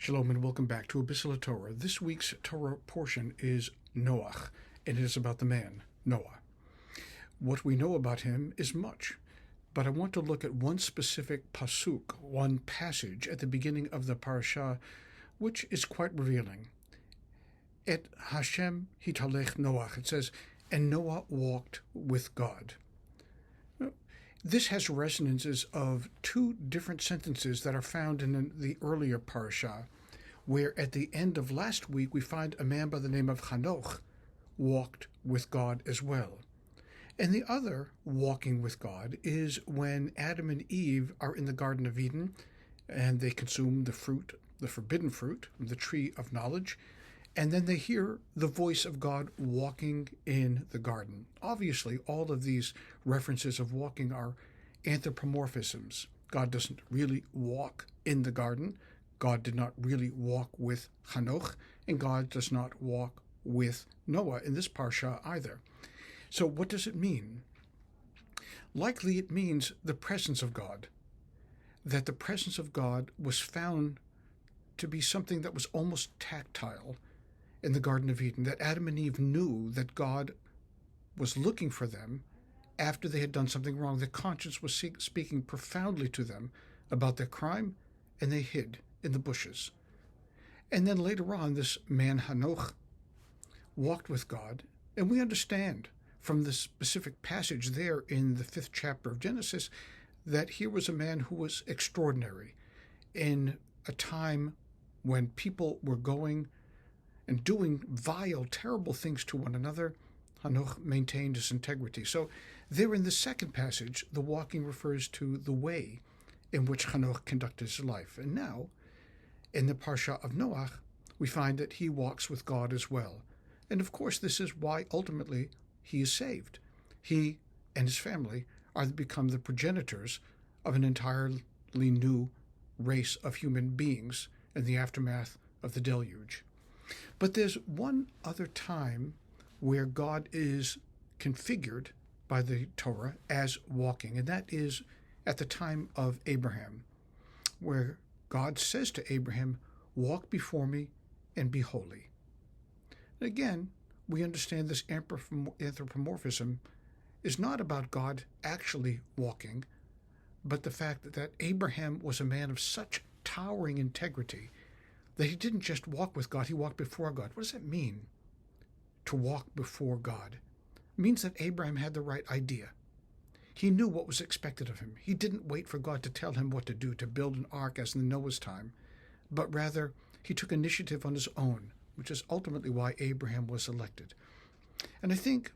Shalom and welcome back to Bisselle Torah. This week's Torah portion is Noach, and it is about the man, Noah. What we know about him is much, but I want to look at one specific pasuk, one passage at the beginning of the parasha, which is quite revealing. Et Hashem hitalech Noach. It says, and Noah walked with God. This has resonances of two different sentences that are found in the earlier parasha, where at the end of last week we find a man by the name of Hanoch walked with God as well. And the other walking with God is when Adam and Eve are in the Garden of Eden and they consume the fruit, the forbidden fruit, the tree of knowledge, and then they hear the voice of God walking in the garden. Obviously, all of these references of walking are anthropomorphisms. God doesn't really walk in the garden. God did not really walk with Hanoch, and God does not walk with Noah in this parsha either. So what does it mean? Likely it means the presence of God, that the presence of God was found to be something that was almost tactile in the Garden of Eden, that Adam and Eve knew that God was looking for them after they had done something wrong. Their conscience was speaking profoundly to them about their crime, and they hid in the bushes. And then later on, this man Hanoch walked with God, and we understand from the specific passage there in the 5th chapter of Genesis that here was a man who was extraordinary in a time when people were going and doing vile, terrible things to one another. Hanoch maintained his integrity. So there in the second passage, the walking refers to the way in which Hanoch conducted his life. And now, in the Parsha of Noach, we find that he walks with God as well. And of course, this is why ultimately he is saved. He and his family are to become the progenitors of an entirely new race of human beings in the aftermath of the deluge. But there's one other time where God is configured by the Torah as walking, and that is at the time of Abraham, where God says to Abraham, walk before me and be holy. And again, we understand this anthropomorphism is not about God actually walking, but the fact that Abraham was a man of such towering integrity that he didn't just walk with God, he walked before God. What does that mean, to walk before God? It means that Abraham had the right idea. He knew what was expected of him. He didn't wait for God to tell him what to do, to build an ark as in Noah's time, but rather he took initiative on his own, which is ultimately why Abraham was elected. And I think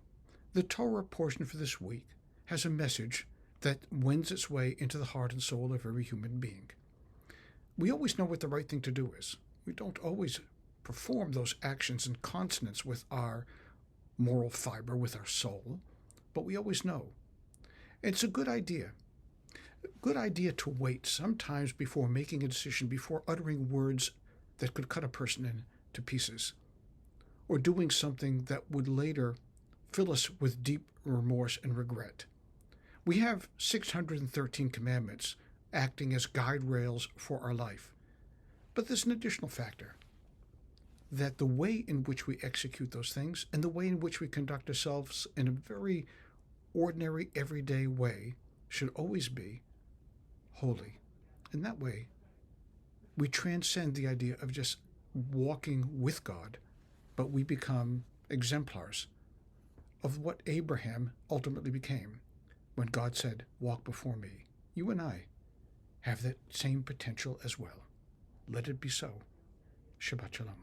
the Torah portion for this week has a message that wends its way into the heart and soul of every human being. We always know what the right thing to do is. We don't always perform those actions in consonance with our moral fiber, with our soul, but we always know. It's a good idea. A good idea to wait sometimes before making a decision, before uttering words that could cut a person into pieces, or doing something that would later fill us with deep remorse and regret. We have 613 commandments acting as guide rails for our life. But there's an additional factor, that the way in which we execute those things and the way in which we conduct ourselves in a very ordinary, everyday way should always be holy. In that way, we transcend the idea of just walking with God, but we become exemplars of what Abraham ultimately became when God said, walk before me. You and I have that same potential as well. Let it be so. Shabbat Shalom.